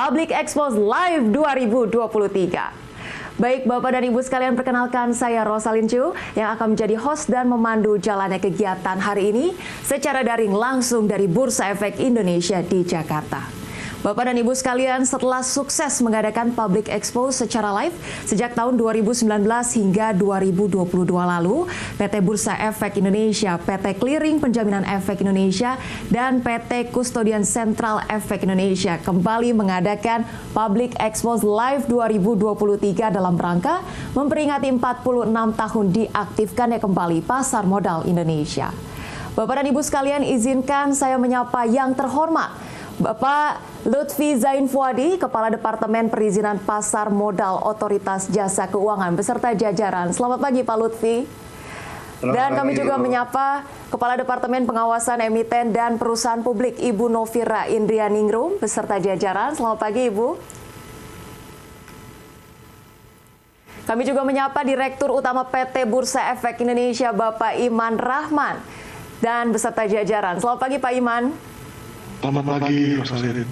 Public Expose Live 2023. Baik Bapak dan Ibu sekalian, perkenalkan saya Rosalin Chu yang akan menjadi host dan memandu jalannya kegiatan hari ini secara daring langsung dari Bursa Efek Indonesia di Jakarta. Bapak dan Ibu sekalian, setelah sukses mengadakan Public Expose secara live sejak tahun 2019 hingga 2022 lalu, PT Bursa Efek Indonesia, PT Clearing Penjaminan Efek Indonesia, dan PT Kustodian Sentral Efek Indonesia kembali mengadakan Public Expose Live 2023 dalam rangka memperingati 46 tahun diaktifkannya kembali pasar modal Indonesia. Bapak dan Ibu sekalian, izinkan saya menyapa yang terhormat Bapak Lutfi Zain Fuadi, Kepala Departemen Perizinan Pasar Modal Otoritas Jasa Keuangan beserta jajaran. Selamat pagi Pak Lutfi. Dan kami juga menyapa Kepala Departemen Pengawasan Emiten dan Perusahaan Publik Ibu Novira Indrianingrum beserta jajaran. Selamat pagi Ibu. Kami juga menyapa Direktur Utama PT Bursa Efek Indonesia Bapak Iman Rahman dan beserta jajaran. Selamat pagi Pak Iman. Selamat pagi, Rosalin.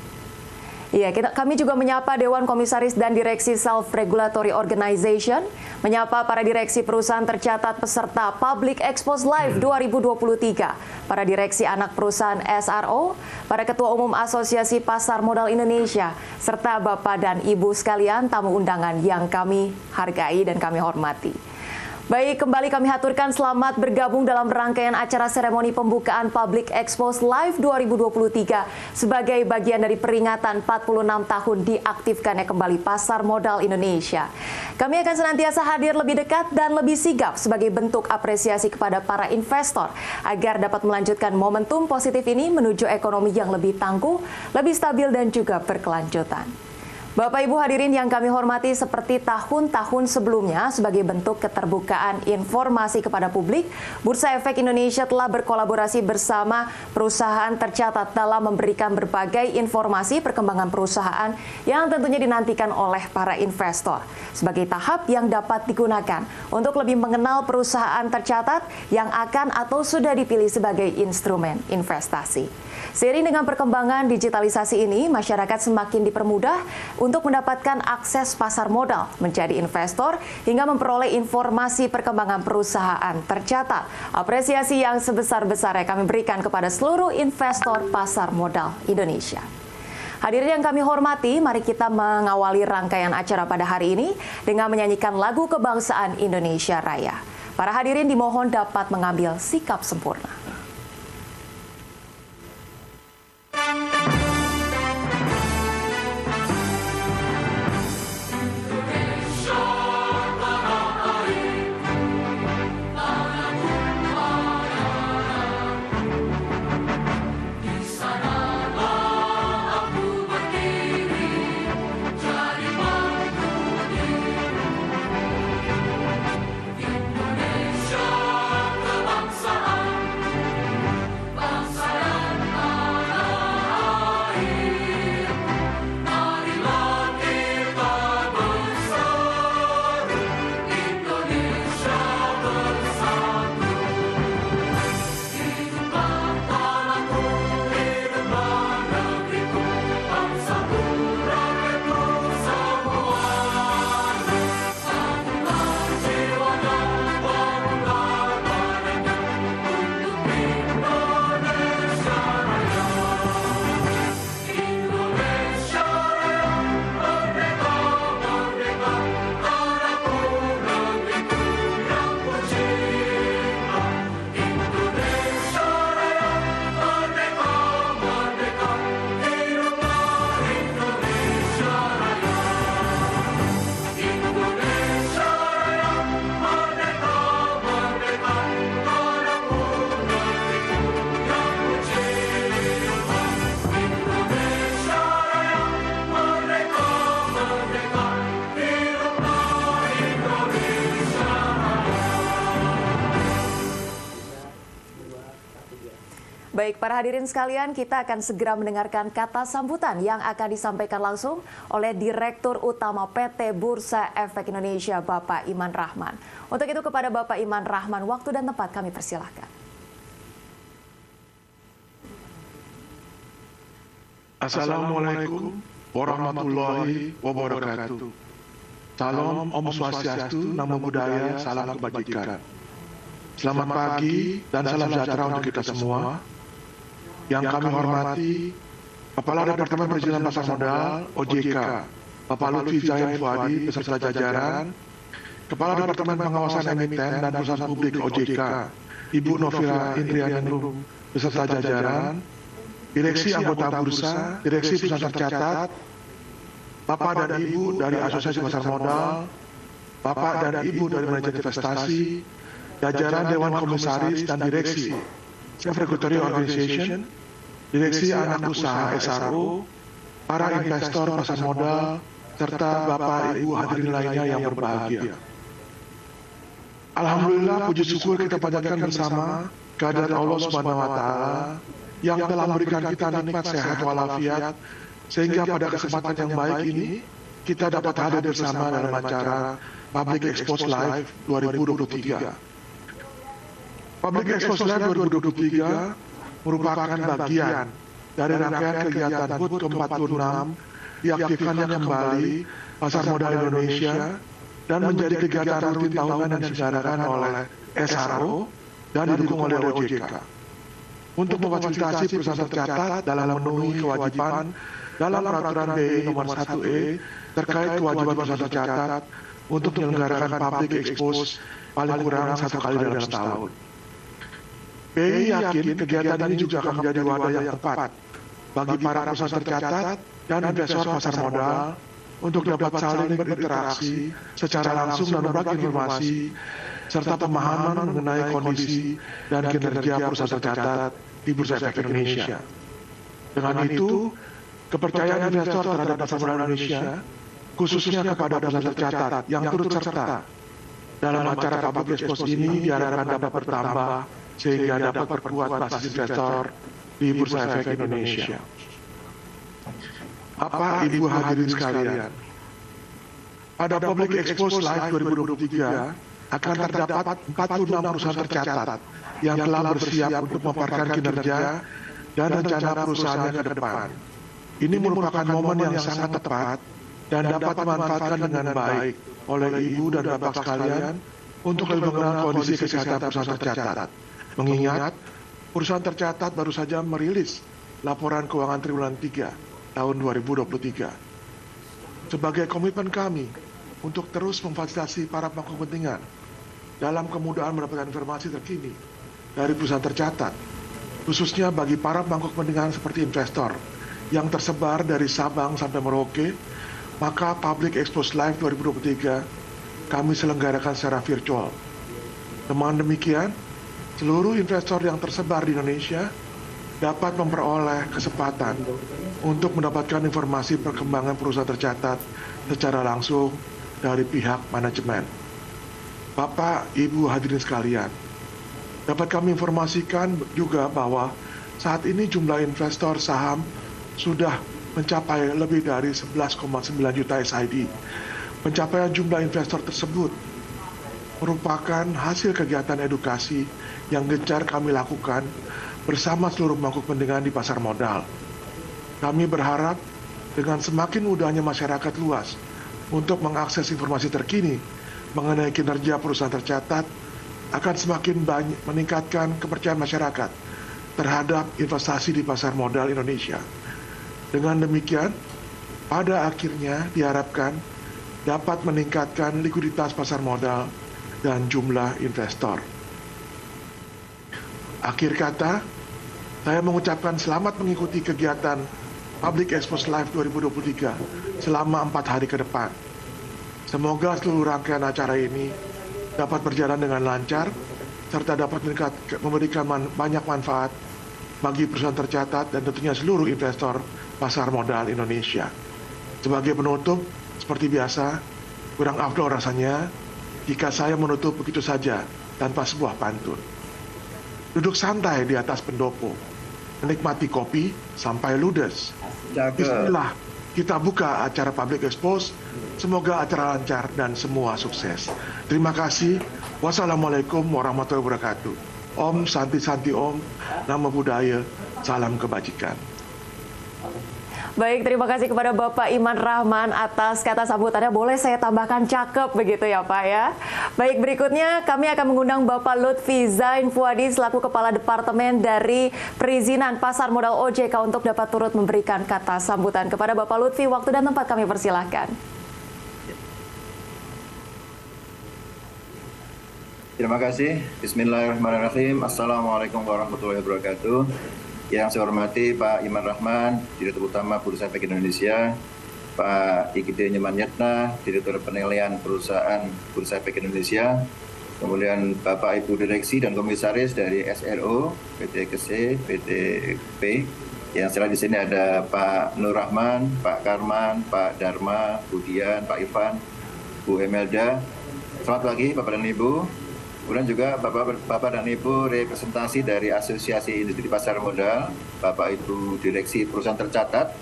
Iya, kami juga menyapa Dewan Komisaris dan Direksi Self Regulatory Organization, menyapa para direksi perusahaan tercatat peserta Public Expose Live 2023, para direksi anak perusahaan SRO, para Ketua Umum Asosiasi Pasar Modal Indonesia, serta Bapak dan Ibu sekalian tamu undangan yang kami hargai dan kami hormati. Baik, kembali kami haturkan selamat bergabung dalam rangkaian acara seremoni pembukaan Public Expose Live 2023 sebagai bagian dari peringatan 46 tahun diaktifkannya kembali pasar modal Indonesia. Kami akan senantiasa hadir lebih dekat dan lebih sigap sebagai bentuk apresiasi kepada para investor agar dapat melanjutkan momentum positif ini menuju ekonomi yang lebih tangguh, lebih stabil dan juga berkelanjutan. Bapak Ibu hadirin yang kami hormati, seperti tahun-tahun sebelumnya sebagai bentuk keterbukaan informasi kepada publik, Bursa Efek Indonesia telah berkolaborasi bersama perusahaan tercatat dalam memberikan berbagai informasi perkembangan perusahaan yang tentunya dinantikan oleh para investor sebagai tahap yang dapat digunakan untuk lebih mengenal perusahaan tercatat yang akan atau sudah dipilih sebagai instrumen investasi. Seiring dengan perkembangan digitalisasi ini, masyarakat semakin dipermudah untuk mendapatkan akses pasar modal, menjadi investor, hingga memperoleh informasi perkembangan perusahaan tercatat. Apresiasi yang sebesar-besarnya kami berikan kepada seluruh investor pasar modal Indonesia. Hadirin yang kami hormati, mari kita mengawali rangkaian acara pada hari ini dengan menyanyikan lagu kebangsaan Indonesia Raya. Para hadirin dimohon dapat mengambil sikap sempurna. Baik, para hadirin sekalian, kita akan segera mendengarkan kata sambutan yang akan disampaikan langsung oleh Direktur Utama PT Bursa Efek Indonesia, Bapak Iman Rahman. Untuk itu kepada Bapak Iman Rahman, waktu dan tempat kami persilahkan. Assalamualaikum warahmatullahi wabarakatuh. Salam Om Swastiastu, Namo Buddhaya, salam kebajikan. Selamat pagi dan salam sejahtera untuk kita semua. Yang kami hormati Kepala Departemen Perizinan Pasar Modal (OJK), Bapak Lutfi Zayan Fuadi beserta jajaran, Kepala Departemen Pengawasan Emiten dan Perusahaan Publik OJK, Ibu Novira Indrianingrum beserta jajaran, Direksi Anggota Bursa, Direksi Perusahaan Tercatat, Bapak dan Ibu dari Asosiasi Pasar Modal, Bapak dan Ibu dari Manajemen Investasi, jajaran Dewan Komisaris dan Direksi Self-Regulatory Organization, Direksi Anak Usaha SRO, para investor pasar modal, serta Bapak Ibu hadirin lainnya yang berbahagia. Alhamdulillah, puji syukur kita panjatkan bersama kehadirat Allah Subhanahu wa Ta'ala yang telah memberikan kita nikmat sehat walafiat, sehingga pada kesempatan yang baik ini kita dapat hadir bersama dalam acara Public Expose Live 2023. Public Expose Live 2023 merupakan bagian dari rangkaian kegiatan HUT ke-46 diaktifkannya kembali Pasar Modal Indonesia dan menjadi kegiatan rutin tahunan yang diselenggarakan oleh SRO dan didukung oleh OJK. Untuk memfasilitasi perusahaan tercatat dalam memenuhi kewajiban dalam Peraturan BI Nomor 1E terkait kewajiban perusahaan tercatat untuk menyelenggarakan public expose paling kurang 1 kali dalam setahun. BI yakin kegiatan ini juga akan menjadi wadah yang tepat bagi para perusahaan tercatat dan investor pasar modal untuk dapat saling berinteraksi secara langsung dan berbagi informasi serta pemahaman mengenai kondisi dan kinerja perusahaan tercatat di Bursa Efek Indonesia. Dengan itu, kepercayaan investor terhadap pasar modal Indonesia, khususnya kepada perusahaan tercatat yang turut serta dalam acara public expose ini diharapkan dapat bertambah sehingga dapat memperkuat basis investor di Bursa Efek Indonesia. Bapak Ibu hadirin sekalian, pada Public Expose Live 2023 akan terdapat 46 perusahaan tercatat yang telah bersiap untuk memaparkan kinerja dan rencana perusahaannya ke depan. Ini merupakan momen yang sangat tepat dan dapat dimanfaatkan dengan baik oleh Ibu dan Bapak sekalian untuk lebih mengenal kondisi kesehatan perusahaan tercatat. Mengingat, perusahaan tercatat baru saja merilis laporan keuangan triwulan 3 tahun 2023. Sebagai komitmen kami untuk terus memfasilitasi para pemangku kepentingan dalam kemudahan mendapatkan informasi terkini dari perusahaan tercatat, khususnya bagi para pemangku kepentingan seperti investor yang tersebar dari Sabang sampai Merauke, maka Public Expose Live 2023 kami selenggarakan secara virtual. Dengan demikian, seluruh investor yang tersebar di Indonesia dapat memperoleh kesempatan untuk mendapatkan informasi perkembangan perusahaan tercatat secara langsung dari pihak manajemen. Bapak, Ibu hadirin sekalian, dapat kami informasikan juga bahwa saat ini jumlah investor saham sudah mencapai lebih dari 11,9 juta SID. Pencapaian jumlah investor tersebut merupakan hasil kegiatan edukasi yang gencar kami lakukan bersama seluruh pemangku kepentingan di pasar modal. Kami berharap dengan semakin mudahnya masyarakat luas untuk mengakses informasi terkini mengenai kinerja perusahaan tercatat akan semakin banyak meningkatkan kepercayaan masyarakat terhadap investasi di pasar modal Indonesia. Dengan demikian, pada akhirnya diharapkan dapat meningkatkan likuiditas pasar modal dan jumlah investor. Akhir kata, saya mengucapkan selamat mengikuti kegiatan Public Expose Live 2023 selama 4 hari ke depan. Semoga seluruh rangkaian acara ini dapat berjalan dengan lancar, serta dapat memberikan banyak manfaat bagi perusahaan tercatat dan tentunya seluruh investor pasar modal Indonesia. Sebagai penutup, seperti biasa, kurang afdol rasanya jika saya menutup begitu saja tanpa sebuah pantun. Duduk santai di atas pendopo, menikmati kopi sampai ludes. Bismillah, kita buka acara Public Expose. Semoga acara lancar dan semua sukses. Terima kasih. Wassalamualaikum warahmatullahi wabarakatuh. Om Santi Santi Om, Namo Buddhaya, salam kebajikan. Baik, terima kasih kepada Bapak Iman Rahman atas kata sambutannya. Boleh saya tambahkan cakep begitu ya Pak ya. Baik, berikutnya kami akan mengundang Bapak Lutfi Zain Fuadi selaku Kepala Departemen dari Perizinan Pasar Modal OJK untuk dapat turut memberikan kata sambutan. Kepada Bapak Lutfi, waktu dan tempat kami persilahkan. Terima kasih. Bismillahirrahmanirrahim. Assalamualaikum warahmatullahi wabarakatuh. Yang saya hormati Pak Iman Rahman, Direktur Utama Bursa Efek Indonesia, Pak Igede Nyemanyetna, Direktur Penilaian Perusahaan Bursa Efek Indonesia, kemudian Bapak Ibu Direksi dan Komisaris dari SRO, PT KSE, PT P. Yang setelah di sini ada Pak Nur Rahman, Pak Karman, Pak Dharma, Bu Dian, Pak Ivan, Bu Emelda. Selamat pagi Bapak dan Ibu. Kemudian juga Bapak dan Ibu representasi dari Asosiasi Industri Pasar Modal, Bapak Ibu Direksi Perusahaan Tercatat,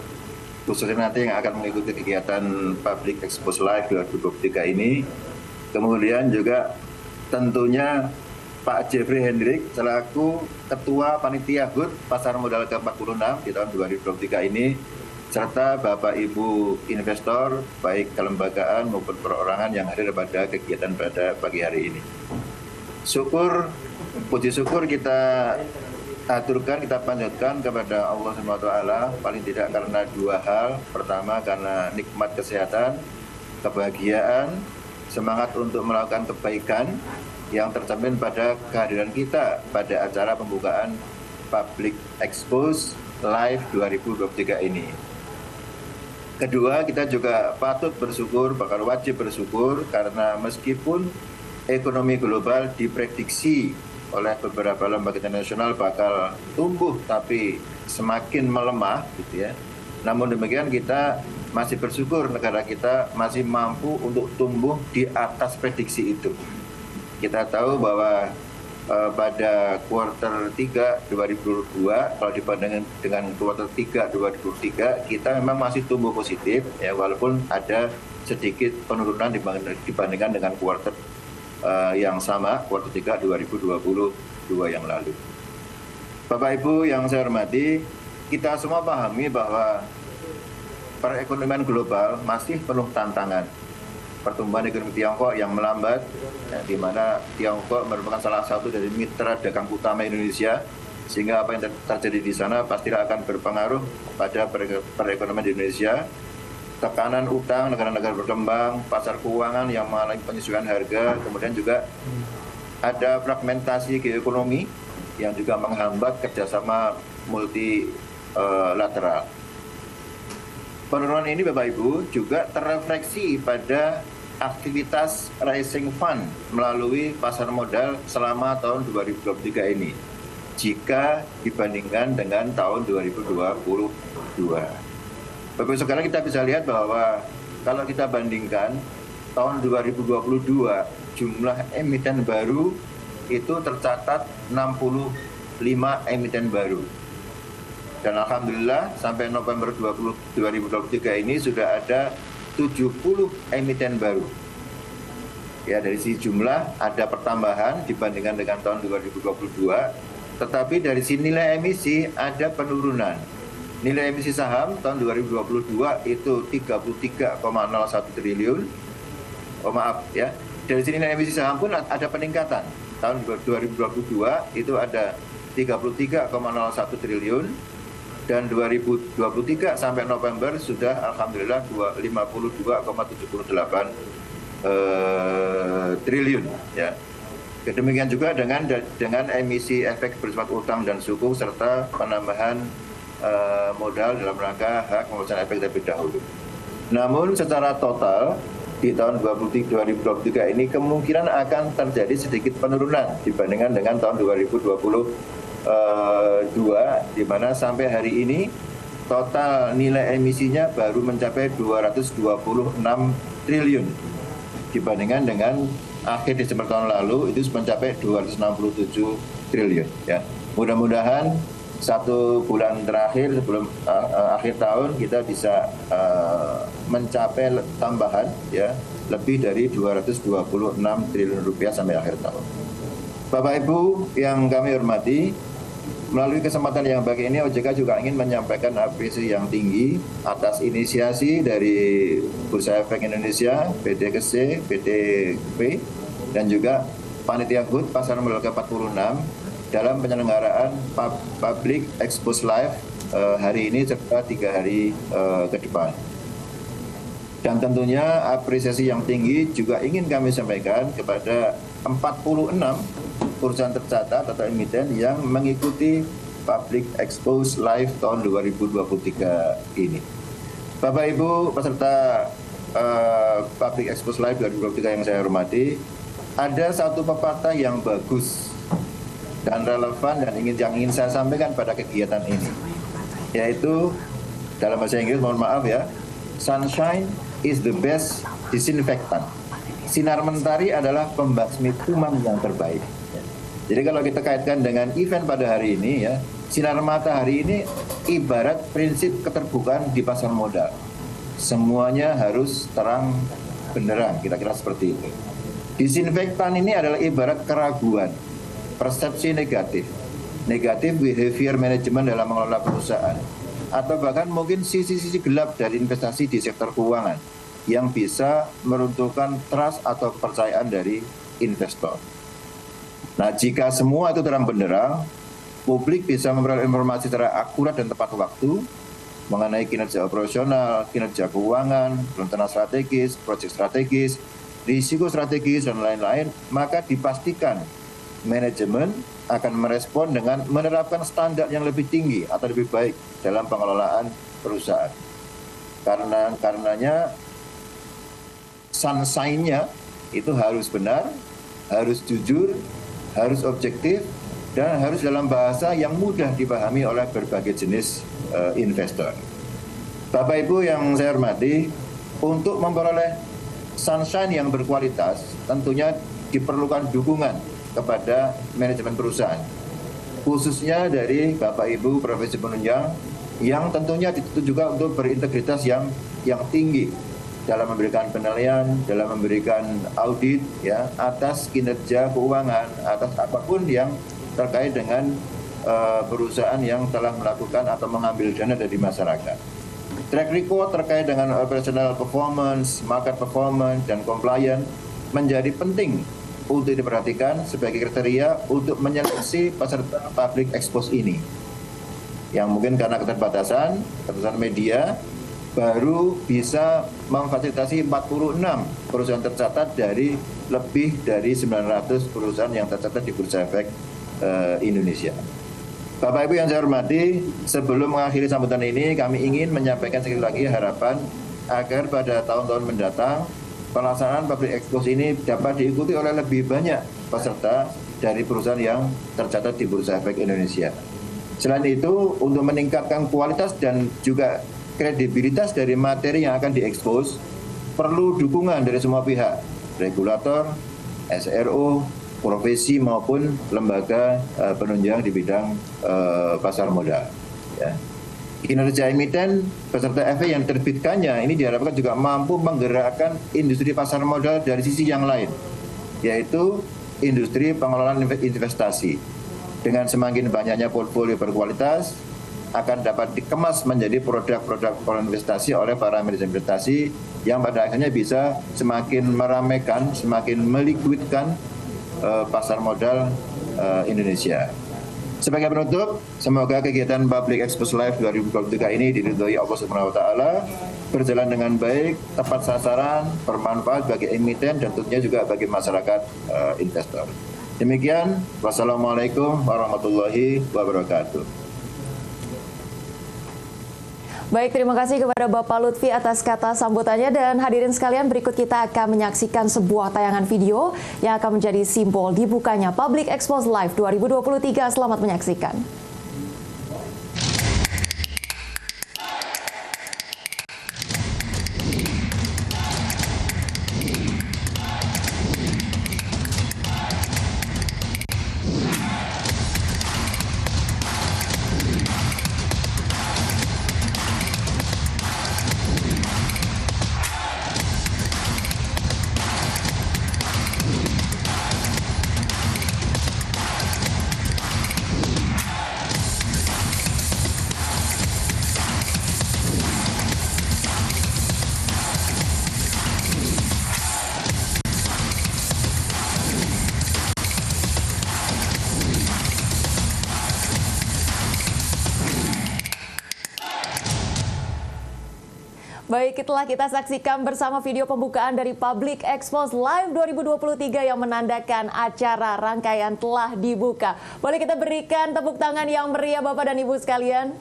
khususnya nanti yang akan mengikuti kegiatan Public Expose Live 2023 ini. Kemudian juga tentunya Pak Jeffrey Hendrik selaku Ketua Panitia HUT Pasar Modal ke-46 di tahun 2023 ini, serta Bapak Ibu investor, baik kelembagaan maupun perorangan yang hadir pada kegiatan pada pagi hari ini. Puji syukur kita aturkan, kita panjatkan kepada Allah SWT, paling tidak karena dua hal. Pertama karena nikmat kesehatan, kebahagiaan, semangat untuk melakukan kebaikan yang tercermin pada kehadiran kita pada acara pembukaan Public Expose Live 2023 ini. Kedua, kita juga patut bersyukur, bahkan wajib bersyukur karena meskipun ekonomi global diprediksi oleh beberapa lembaga internasional bakal tumbuh tapi semakin melemah gitu ya. Namun demikian kita masih bersyukur negara kita masih mampu untuk tumbuh di atas prediksi itu. Kita tahu bahwa pada kuartal 3 2022 kalau dibandingkan dengan kuartal 3 2023 kita memang masih tumbuh positif ya, walaupun ada sedikit penurunan dibandingkan dengan kuartal yang sama kuartal 3 2022 yang lalu. Bapak Ibu yang saya hormati, kita semua pahami bahwa perekonomian global masih penuh tantangan. Pertumbuhan ekonomi Tiongkok yang melambat, di mana Tiongkok merupakan salah satu dari mitra dagang utama Indonesia, sehingga apa yang terjadi di sana pastilah akan berpengaruh pada perekonomian di Indonesia. Tekanan utang negara-negara berkembang, pasar keuangan yang mengalami penyesuaian harga, kemudian juga ada fragmentasi geoekonomi yang juga menghambat kerjasama multilateral. Penurunan ini Bapak Ibu juga terrefleksi pada aktivitas raising fund melalui pasar modal selama tahun 2023 ini jika dibandingkan dengan tahun 2022. Bapak sekarang kita bisa lihat bahwa kalau kita bandingkan tahun 2022 jumlah emiten baru itu tercatat 65 emiten baru. Dan alhamdulillah sampai November 2023 ini sudah ada 70 emiten baru. Ya, dari sisi jumlah ada pertambahan dibandingkan dengan tahun 2022, tetapi dari sisi nilai emisi ada penurunan. Nilai emisi saham tahun 2022 itu 33,01 triliun. Oh maaf ya, dari sini nilai emisi saham pun ada peningkatan. Tahun 2022 itu ada 33,01 triliun dan 2023 sampai November sudah alhamdulillah 52,78 triliun ya. Demikian juga dengan emisi efek bersifat utang dan suku serta penambahan modal dalam rangka hak pembebasan efek terlebih dahulu. Namun secara total di tahun 2023 ini kemungkinan akan terjadi sedikit penurunan dibandingkan dengan tahun 2022 di mana sampai hari ini total nilai emisinya baru mencapai 226 triliun dibandingkan dengan akhir Desember tahun lalu itu mencapai 267 triliun ya. Mudah-mudahan satu bulan terakhir sebelum akhir tahun kita bisa mencapai tambahan ya lebih dari 226 triliun rupiah sampai akhir tahun. Bapak Ibu yang kami hormati, Melalui kesempatan yang baik ini, OJK juga ingin menyampaikan apresiasi yang tinggi atas inisiasi dari Bursa Efek Indonesia, PDKC, PDP, dan juga Panitia HUT Pasar Modal ke-46 dalam penyelenggaraan Public Expose Live hari ini serta 3 hari ke depan. Dan tentunya apresiasi yang tinggi juga ingin kami sampaikan kepada 46 perusahaan tercatat atau emiten yang mengikuti Public Expose Live tahun 2023 ini. Bapak Ibu peserta Public Expose Live 2023 yang saya hormati, ada satu pepatah yang bagus dan relevan dan yang ingin saya sampaikan pada kegiatan ini, yaitu dalam bahasa Inggris, mohon maaf ya, sunshine is the best disinfectant. Sinar mentari adalah pembasmi kuman yang terbaik. Jadi kalau kita kaitkan dengan event pada hari ini ya, sinar matahari ini ibarat prinsip keterbukaan di pasar modal. Semuanya harus terang benderang, kira-kira seperti itu. Disinfektan ini adalah ibarat keraguan, persepsi negatif behavior management dalam mengelola perusahaan, atau bahkan mungkin sisi-sisi gelap dari investasi di sektor keuangan yang bisa meruntuhkan trust atau kepercayaan dari investor. Nah, jika semua itu terang benderang, publik bisa memperoleh informasi secara akurat dan tepat waktu mengenai kinerja operasional, kinerja keuangan, rencana strategis, proyek strategis, risiko strategis, dan lain-lain, maka dipastikan manajemen akan merespon dengan menerapkan standar yang lebih tinggi atau lebih baik dalam pengelolaan perusahaan. Karenanya sunshine-nya itu harus benar, harus jujur, harus objektif, dan harus dalam bahasa yang mudah dipahami oleh berbagai jenis investor. Bapak Ibu yang saya hormati, untuk memperoleh sunshine yang berkualitas tentunya diperlukan dukungan kepada manajemen perusahaan, khususnya dari Bapak Ibu profesi penunjang yang tentunya dituntut juga untuk berintegritas yang tinggi dalam memberikan penilaian, dalam memberikan audit ya atas kinerja keuangan, atas apapun yang terkait dengan perusahaan yang telah melakukan atau mengambil dana dari masyarakat. Track record terkait dengan operational performance, market performance, dan compliance menjadi penting untuk diperhatikan sebagai kriteria untuk menyeleksi peserta public expose ini. Yang mungkin karena keterbatasan media, baru bisa memfasilitasi 46 perusahaan tercatat dari lebih dari 900 perusahaan yang tercatat di Bursa Efek Indonesia. Bapak Ibu yang saya hormati, sebelum mengakhiri sambutan ini, kami ingin menyampaikan sekali lagi harapan agar pada tahun-tahun mendatang pelaksanaan Public Expose ini dapat diikuti oleh lebih banyak peserta dari perusahaan yang tercatat di Bursa Efek Indonesia. Selain itu, untuk meningkatkan kualitas dan juga kredibilitas dari materi yang akan diekspos, perlu dukungan dari semua pihak, regulator, SRO, profesi maupun lembaga penunjang di bidang pasar modal. Ya. Kinerja emiten beserta efek yang diterbitkannya ini diharapkan juga mampu menggerakkan industri pasar modal dari sisi yang lain, yaitu industri pengelolaan investasi. Dengan semakin banyaknya portfolio berkualitas, akan dapat dikemas menjadi produk-produk investasi oleh para manajer investasi yang pada akhirnya bisa semakin meramaikan, semakin melikuidkan pasar modal Indonesia. Sebagai penutup, semoga kegiatan Public Expose Live 2023 ini diridhoi Allah Subhanahu wa taala, berjalan dengan baik, tepat sasaran, bermanfaat bagi emiten dan tentunya juga bagi masyarakat investor. Demikian, wassalamualaikum warahmatullahi wabarakatuh. Baik, terima kasih kepada Bapak Lutfi atas kata sambutannya, dan hadirin sekalian, berikut kita akan menyaksikan sebuah tayangan video yang akan menjadi simbol dibukanya Public Expose Live 2023. Selamat menyaksikan. Baik, itulah kita saksikan bersama video pembukaan dari Public Expose Live 2023 yang menandakan acara rangkaian telah dibuka. Boleh kita berikan tepuk tangan yang meriah Bapak dan Ibu sekalian?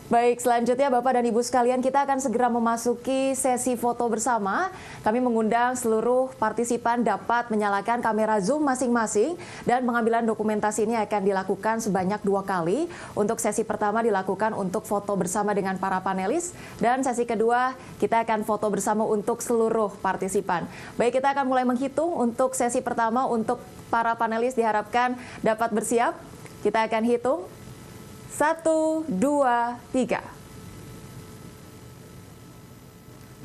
Baik, selanjutnya Bapak dan Ibu sekalian, kita akan segera memasuki sesi foto bersama. Kami mengundang seluruh partisipan dapat menyalakan kamera Zoom masing-masing dan pengambilan dokumentasi ini akan dilakukan sebanyak 2 kali. Untuk sesi pertama dilakukan untuk foto bersama dengan para panelis dan sesi kedua kita akan foto bersama untuk seluruh partisipan. Baik, kita akan mulai menghitung untuk sesi pertama. Untuk para panelis diharapkan dapat bersiap. Kita akan hitung. 1, 2, 3.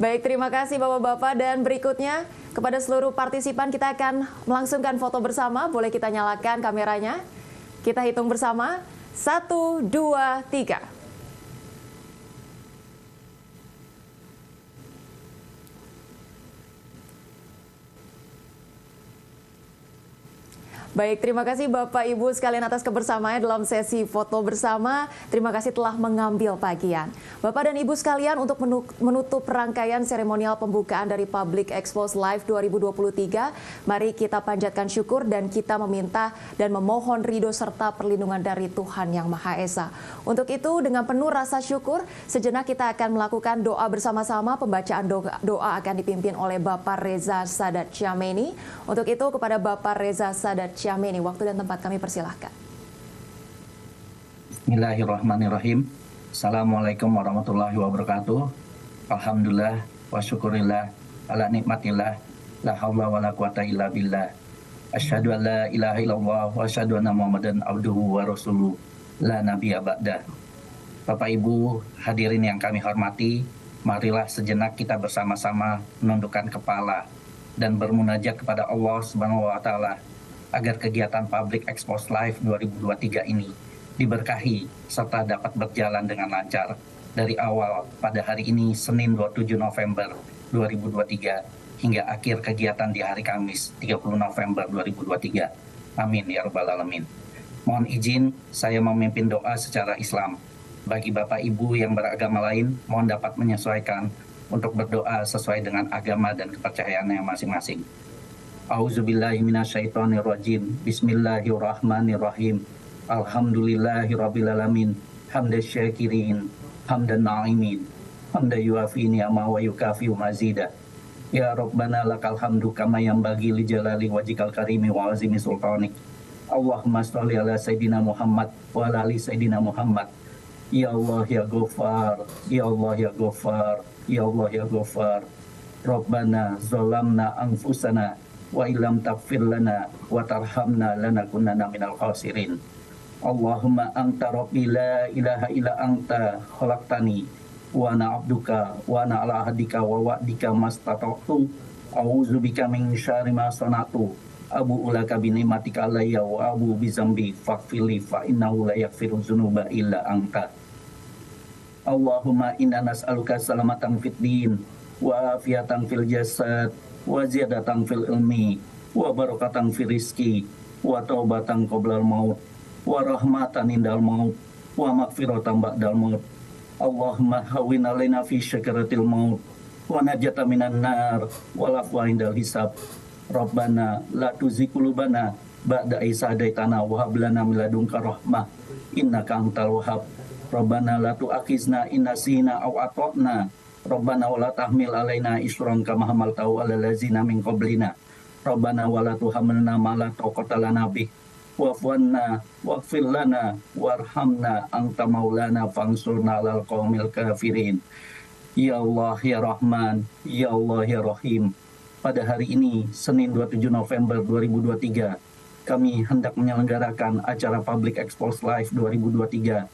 Baik, terima kasih Bapak-Bapak, dan berikutnya kepada seluruh partisipan kita akan melangsungkan foto bersama. Boleh kita nyalakan kameranya? Kita hitung bersama. 1, 2, 3. Baik, terima kasih Bapak Ibu sekalian atas kebersamaannya dalam sesi foto bersama. Terima kasih telah mengambil bagian. Bapak dan Ibu sekalian, untuk menutup rangkaian seremonial pembukaan dari Public Expose Live 2023, mari kita panjatkan syukur dan kita meminta dan memohon ridho serta perlindungan dari Tuhan Yang Maha Esa. Untuk itu, dengan penuh rasa syukur, sejenak kita akan melakukan doa bersama-sama. Pembacaan doa akan dipimpin oleh Bapak Reza Sadat Syameni. Untuk itu, kepada Bapak Reza Sadat Syameni, waktu dan tempat kami persilahkan. Bismillahirrahmanirrahim. Assalamualaikum warahmatullahi wabarakatuh. Alhamdulillah wa syukurillah ala nikmatillah la haula wa la quwata illa billah. Asyhadu an la ilaha illallah wa asyhadu anna Muhammadan abduhu wa rasuluh la nabiyya ba'da. Bapak Ibu hadirin yang kami hormati, marilah sejenak kita bersama-sama menundukkan kepala dan bermunajat kepada Allah Subhanahu wa taala agar kegiatan Public Expose Live 2023 ini diberkahi serta dapat berjalan dengan lancar dari awal pada hari ini Senin 27 November 2023 hingga akhir kegiatan di hari Kamis 30 November 2023. Amin ya rabbal alamin. Mohon izin saya memimpin doa secara Islam. Bagi Bapak Ibu yang beragama lain, mohon dapat menyesuaikan untuk berdoa sesuai dengan agama dan kepercayaannya masing-masing. A'udzubillahi minasyaitonirrajim. Bismillahirrahmanirrahim. Alhamdulillahirrabbilalamin. Hamdan syakirin, hamdan na'imin, hamdan yuafi ni'ama wa yukafi mazida. Ya Rabbana lakal hamdu kama yanbaghi li jalali wajhikal karimi wa azimi sultanik. Allahumma sholli ala Sayyidina Muhammad wa ala ali Sayyidina Muhammad. Ya Allah ya Ghaffar, ya Allah ya Ghaffar, ya Allah ya Ghaffar. Rabbana zalamna anfusana wa illam taghfir lana wa tarhamna lanakunanna minal khasirin. Allahumma anta rabbi la ilaha illa anta khalaqtani wa ana abduka wa ana ala ahdika wa wa'dika mastata'tu a'udzubika min syarri ma sana'tu abu'u laka bi ni'matika alayya wa abu bi dzambi faghfirli fa innahu la yaghfiru dzunuba illa anta. Allahumma inna nas'aluka salamatan fid din wa afiatan fil jasad wa ziyadatan fil ilmi wa barakatan fil rizki wa taubatan qoblal maut wa rahmatan indal maut wa maghfiratan ba'dal maut. Allahumma hawwin alaina fi syakaratil maut wa najata minan nar wa lafwa indal hisab. Rabbana la tuzigh qulubana ba'da idh hadaitana wa hab lana min ladunka rahmah innaka antal wahhab. Rabbana la tu'akhizna in nasina aw ata'na. Rabbana wala tahmil alaina isran kama hamaltahu alal ladzina min qablina. Rabbana wala tuhammilna ma la taqata lana bih. Wa'fu anna waghfir lana warhamna anta maulana fansurna 'alal qaumil kafirin. Ya Allah ya Rahman, ya Allah ya Rahim. Pada hari ini Senin 27 November 2023 kami hendak menyelenggarakan acara Public Expose Live 2023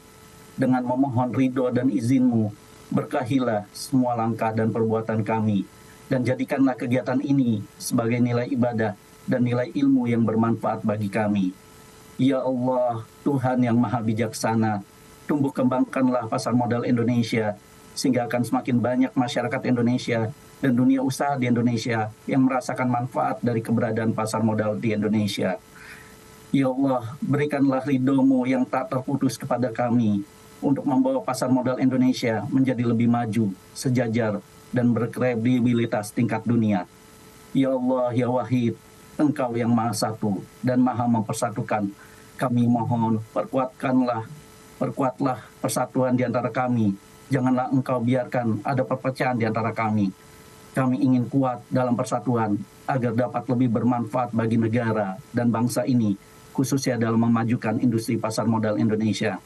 dengan memohon ridho dan izin-Mu. Berkahilah semua langkah dan perbuatan kami, dan jadikanlah kegiatan ini sebagai nilai ibadah dan nilai ilmu yang bermanfaat bagi kami. Ya Allah, Tuhan yang maha bijaksana, tumbuh kembangkanlah pasar modal Indonesia, sehingga akan semakin banyak masyarakat Indonesia dan dunia usaha di Indonesia yang merasakan manfaat dari keberadaan pasar modal di Indonesia. Ya Allah, berikanlah ridho-Mu yang tak terputus kepada kami, untuk membawa pasar modal Indonesia menjadi lebih maju, sejajar, dan berkredibilitas tingkat dunia. Ya Allah, ya Wahid, Engkau yang Maha Satu dan Maha Mempersatukan. Kami mohon, perkuatlah persatuan di antara kami. Janganlah Engkau biarkan ada perpecahan di antara kami. Kami ingin kuat dalam persatuan agar dapat lebih bermanfaat bagi negara dan bangsa ini, khususnya dalam memajukan industri pasar modal Indonesia.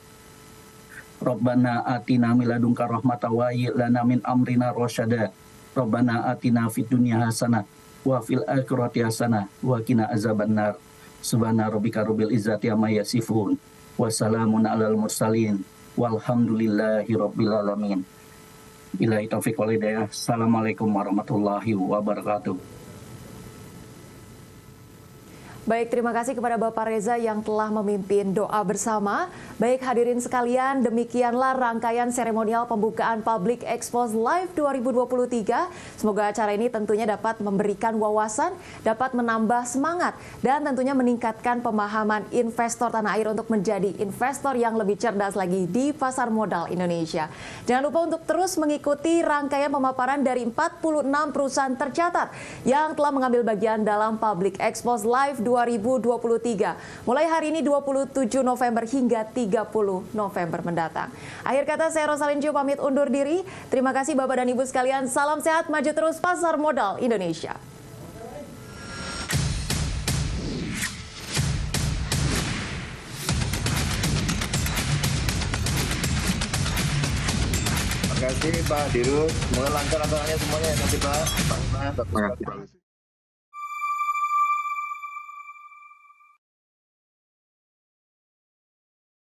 Rabbana atina min ladunka rahmatan wa hayyi lana min amrina rasyada. Rabbana atina fid dunya hasanah wa fil akhirati hasanah wa qina azabannar. Subhana rabbika rabbil izzati amma yasifun. Wassalamun alal mursalin. Walhamdulillahi rabbil alamin. Billahi taufiq wal hidayah. Assalamualaikum warahmatullahi wabarakatuh. Baik, terima kasih kepada Bapak Reza yang telah memimpin doa bersama. Baik hadirin sekalian, demikianlah rangkaian seremonial pembukaan Public Expose Live 2023. Semoga acara ini tentunya dapat memberikan wawasan, dapat menambah semangat, dan tentunya meningkatkan pemahaman investor tanah air untuk menjadi investor yang lebih cerdas lagi di pasar modal Indonesia. Jangan lupa untuk terus mengikuti rangkaian pemaparan dari 46 perusahaan tercatat yang telah mengambil bagian dalam Public Expose Live 2023. Mulai hari ini 27 November hingga 30 November mendatang. Akhir kata saya Rosalin Jo pamit undur diri. Terima kasih Bapak dan Ibu sekalian. Salam sehat, maju terus pasar modal Indonesia. Terima kasih Pak Dirut. Semoga lancar acaranya semuanya nanti Pak. Terima kasih.